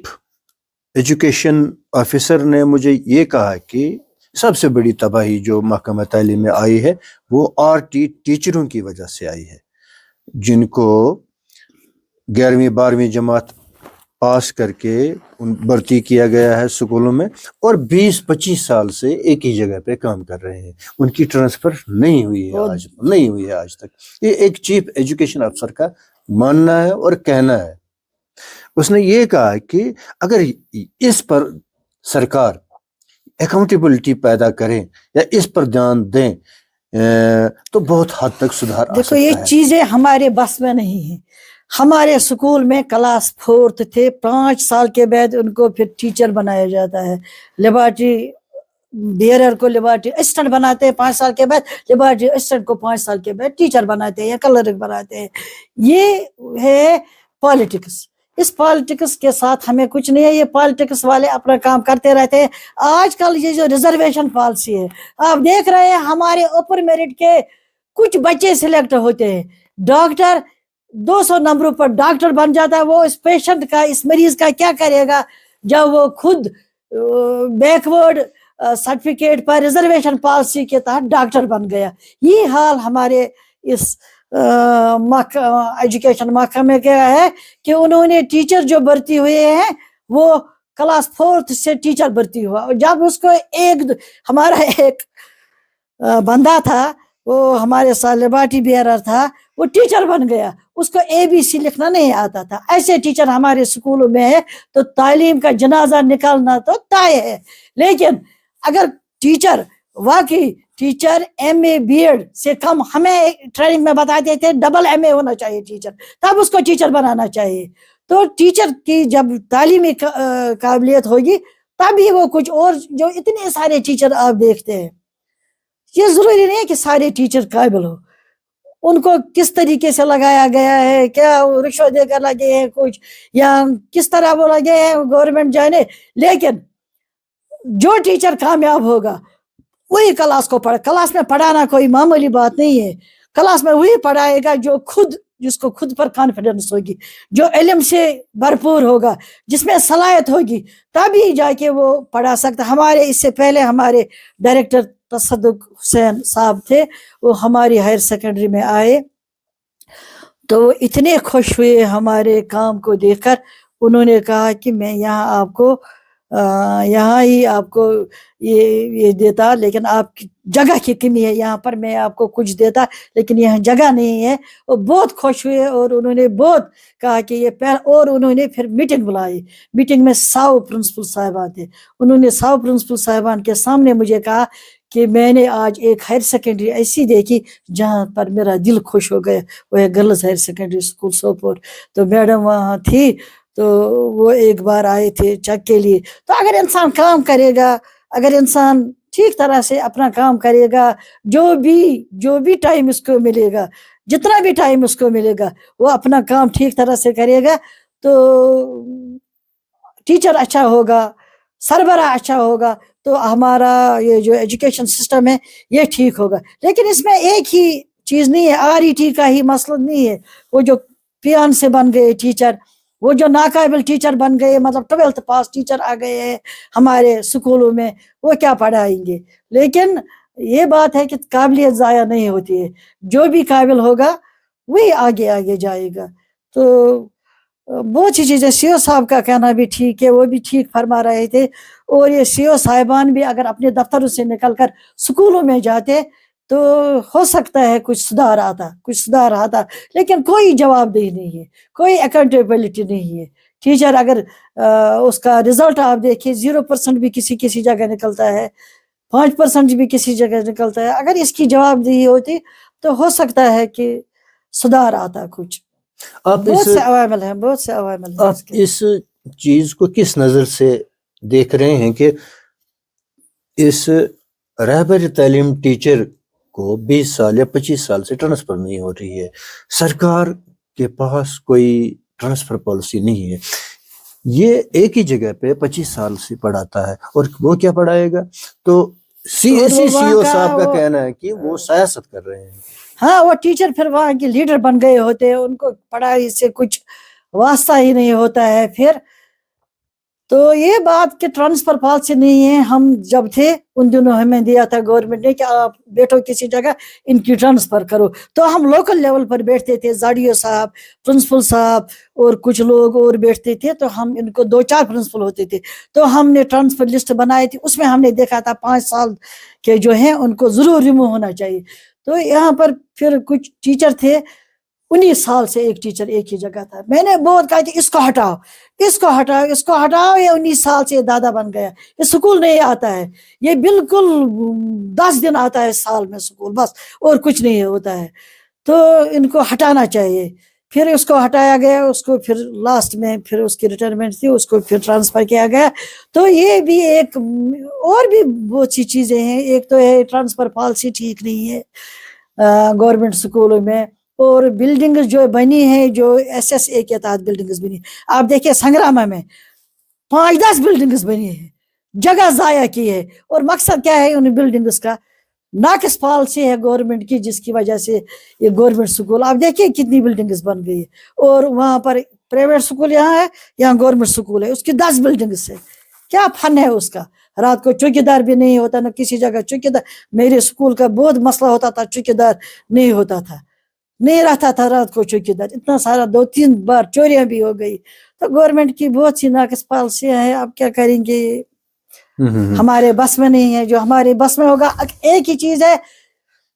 ایجوکیشن آفیسر نے مجھے یہ کہا کہ سب سے بڑی تباہی جو محکمہ تعلیم میں آئی ہے وہ ٹیچروں کی وجہ سے آئی ہے, جن کو 11ویں 12ویں جماعت پاس کر کے بھرتی کیا گیا ہے اسکولوں میں, اور 20-25 سال سے ایک ہی جگہ پہ کام کر رہے ہیں. ان کی ٹرانسفر نہیں ہوئی ہے آج تک. یہ ایک چیف ایجوکیشن افسر کا ماننا ہے اور کہنا ہے. اس نے یہ کہا کہ اگر اس پر سرکار اکاؤنٹیبلٹی پیدا کریں یا اس پر دھیان دیں تو بہت حد تک سدھار آ سکتا ہے. دیکھو یہ چیزیں ہمارے بس میں نہیں ہیں. ہمارے اسکول میں کلاس 4 تھے, 5 سال کے بعد ان کو پھر ٹیچر بنایا جاتا ہے. لیبارٹری بیئرر کو لیبارٹری اسسٹنٹ بناتے ہیں 5 سال کے بعد, لیبارٹری اسسٹنٹ کو 5 سال کے بعد ٹیچر بناتے ہیں یا کلرک بناتے ہیں. یہ ہے پالیٹکس. اس پالیٹکس کے ساتھ ہمیں کچھ نہیں ہے. یہ پالیٹکس والے اپنا کام کرتے رہتے ہیں. آج کل یہ جو ریزرویشن پالیسی ہے, آپ دیکھ رہے ہیں ہمارے اوپر میرٹ کے کچھ بچے سلیکٹ ہوتے ہیں. ڈاکٹر 200 نمبروں پر ڈاکٹر بن جاتا ہے. وہ اس پیشنٹ کا, اس مریض کا کیا کرے گا جب وہ خود بیکورڈ سرٹیفکیٹ پر ریزرویشن پالیسی کے تحت ڈاکٹر بن گیا. یہ حال ہمارے اس ایجوکیشن محکمے کا ہے کہ انہوں نے ٹیچر جو بھرتی ہوئے ہیں وہ کلاس 4 سے ٹیچر بھرتی ہوا. اور جب اس کو ہمارا ایک بندہ تھا وہ ہمارے ساتھ لیبارٹری بیئرر تھا, وہ ٹیچر بن گیا, اس کو ABC لکھنا نہیں آتا تھا. ایسے ٹیچر ہمارے اسکولوں میں ہے, تو تعلیم کا جنازہ نکالنا تو طے ہے. لیکن اگر ٹیچر واقعی ٹیچر MA BEd سے کم, ہمیں ٹریننگ میں بتاتے تھے ڈبل MA ہونا چاہیے ٹیچر, تب اس کو ٹیچر بنانا چاہیے. تو ٹیچر کی جب تعلیمی قابلیت ہوگی تبھی وہ کچھ, اور جو اتنے سارے ٹیچر آپ دیکھتے ہیں, یہ ضروری نہیں ہے کہ سارے ٹیچر قابل ہو. ان کو کس طریقے سے لگایا گیا ہے, کیا وہ رشوت دے کر لگے ہیں کچھ, یا کس طرح وہ لگے ہیں, گورنمنٹ جانے. لیکن جو ٹیچر کامیاب ہوگا وہی کلاس کو کلاس میں پڑھانا کوئی معمولی بات نہیں ہے. کلاس میں وہی پڑھائے گا جس کو خود پر کانفیڈنس ہوگی, جو علم سے بھرپور ہوگا, جس میں صلاحیت ہوگی, تبھی جا کے وہ پڑھا سکتا. ہمارے اس سے پہلے ہمارے ڈائریکٹر تصدق حسین صاحب تھے, وہ ہماری ہائر سیکنڈری میں آئے تو وہ اتنے خوش ہوئے ہمارے کام کو دیکھ کر. انہوں نے کہا کہ میں یہاں آپ کو یہاں ہی آپ کو یہ دیتا, لیکن آپ کی جگہ کی کمی ہے, یہاں پر میں آپ کو کچھ دیتا لیکن یہاں جگہ نہیں ہے. وہ بہت خوش ہوئے اور انہوں نے بہت کہا کہ یہ اور انہوں نے پھر میٹنگ بلائی. میٹنگ میں 100 پرنسپل صاحبان تھے. انہوں نے 100 پرنسپل صاحبان کے سامنے مجھے کہا کہ میں نے آج ایک ہائر سیکنڈری ایسی دیکھی جہاں پر میرا دل خوش ہو گیا, وہ ہے girls higher secondary school Sopore. تو میڈم وہاں تھی, تو وہ ایک بار آئے تھے چیک کے لیے. تو اگر انسان کام کرے گا, اگر انسان ٹھیک طرح سے اپنا کام کرے گا, جو بھی ٹائم اس کو ملے گا, جتنا بھی ٹائم اس کو ملے گا, وہ اپنا کام ٹھیک طرح سے کرے گا, تو ٹیچر اچھا ہوگا, سربراہ اچھا ہوگا, تو ہمارا یہ جو ایجوکیشن سسٹم ہے یہ ٹھیک ہوگا. لیکن اس میں ایک ہی چیز نہیں ہے, RET کا ہی مسئلہ نہیں ہے. وہ جو پیان سے بن گئے ٹیچر, وہ جو ناقابل ٹیچر بن گئے, مطلب 12th پاس ٹیچر آ گئے ہیں ہمارے اسکولوں میں, وہ کیا پڑھائیں گے. لیکن یہ بات ہے کہ قابلیت ضائع نہیں ہوتی ہے, جو بھی قابل ہوگا وہی آگے آگے جائے گا. تو بہت سی چیزیں CO صاحب کا کہنا بھی ٹھیک ہے, وہ بھی ٹھیک فرما رہے تھے. اور یہ CO صاحبان بھی اگر اپنے دفتروں سے نکل کر اسکولوں میں جاتے تو ہو سکتا ہے کچھ سدھار آتا. لیکن کوئی جواب دہی نہیں ہے, کوئی اکاؤنٹیبلٹی نہیں ہے. ٹیچر اگر اس کا رزلٹ آپ دیکھیں 0% بھی کسی جگہ نکلتا ہے, 5% بھی کسی جگہ نکلتا ہے. اگر اس کی جواب دہی ہوتی تو ہو سکتا ہے کہ سدھار آتا کچھ. بہت سے عوامل ہیں. آپ اس چیز کو کس نظر سے دیکھ رہے ہیں کہ اس رہبر تعلیم ٹیچر کو 20 سال یا 25 سال سے ٹرانسفر نہیں ہو رہی ہے, سرکار کے پاس کوئی ٹرانسفر پالیسی نہیں ہے, یہ ایک ہی جگہ پہ 25 سال سے پڑھاتا ہے, اور وہ کیا پڑھائے گا. تو CO صاحب کا کہنا ہے کہ وہ سیاست کر رہے ہیں. ہاں, وہ ٹیچر پھر وہاں کے لیڈر بن گئے ہوتے ہیں, ان کو پڑھائی سے کچھ واسطہ ہی نہیں ہوتا ہے. پھر تو یہ بات کہ ٹرانسفر پالیسی نہیں ہے. ہم جب تھے ان دنوں ہمیں دیا تھا گورنمنٹ نے کہ آپ بیٹھو کسی جگہ, ان کی ٹرانسفر کرو. تو ہم لوکل لیول پر بیٹھتے تھے, زاڈیو صاحب, پرنسپل صاحب اور کچھ لوگ اور بیٹھتے تھے. تو ہم ان کو 2-4 پرنسپل ہوتے تھے, تو ہم نے ٹرانسفر لسٹ بنائی تھی. اس میں ہم نے دیکھا تھا 5 سال کے جو ہیں ان کو ضرور ریمو ہونا چاہیے. تو یہاں پر پھر کچھ ٹیچر تھے 19 سال سے ایک ٹیچر ایک ہی جگہ تھا. میں نے بہت کہا کہ اس کو ہٹاؤ, یہ 19 سال سے دادا بن گیا, یہ سکول نہیں آتا ہے, یہ بالکل 10 دن آتا ہے سال میں سکول, بس, اور کچھ نہیں ہوتا ہے. تو ان کو ہٹانا چاہیے. پھر اس کو ہٹایا گیا, اس کو پھر لاسٹ میں پھر اس کی ریٹائرمنٹ تھی, اس کو پھر ٹرانسفر کیا گیا. تو یہ بھی ایک, اور بھی بہت سی چیزیں ہیں. ایک تو ہے ٹرانسفر پالیسی ٹھیک نہیں ہے گورنمنٹ سکولوں میں, اور بلڈنگز جو بنی ہیں, جو SSA کے تحت بلڈنگز بنی, آپ دیکھیں سنگراما میں 5-10 بلڈنگز بنی ہیں, جگہ ضائع کی ہے. اور مقصد کیا ہے ان بلڈنگز کا؟ ناقص پالیسی ہے گورنمنٹ کی, جس کی وجہ سے یہ گورنمنٹ سکول آپ دیکھیں کتنی بلڈنگز بن گئی ہے. اور وہاں پر پرائیویٹ سکول یہاں ہے, یہاں گورنمنٹ سکول ہے, اس کی 10 بلڈنگز ہے. کیا فن ہے اس کا؟ رات کو چوکیدار بھی نہیں ہوتا, نہ کسی جگہ چوکیدار. میرے سکول کا بہت مسئلہ ہوتا تھا, چوکیدار نہیں ہوتا تھا, نہیں رہتا تھا رات کو چوکیدار. اتنا سارا 2-3 بار چوریاں بھی ہو گئی. تو گورنمنٹ کی بہت سی ناقص پالیسیاں ہیں. اب کیا کریں گے, ہمارے بس میں نہیں ہے. جو ہمارے بس میں ہوگا, ایک ہی چیز ہے,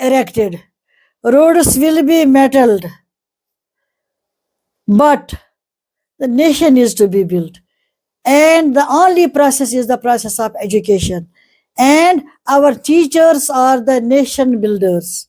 erected, roads will be metalled, but the nation is to be built, and the only process is the process of education, and our teachers are the nation builders.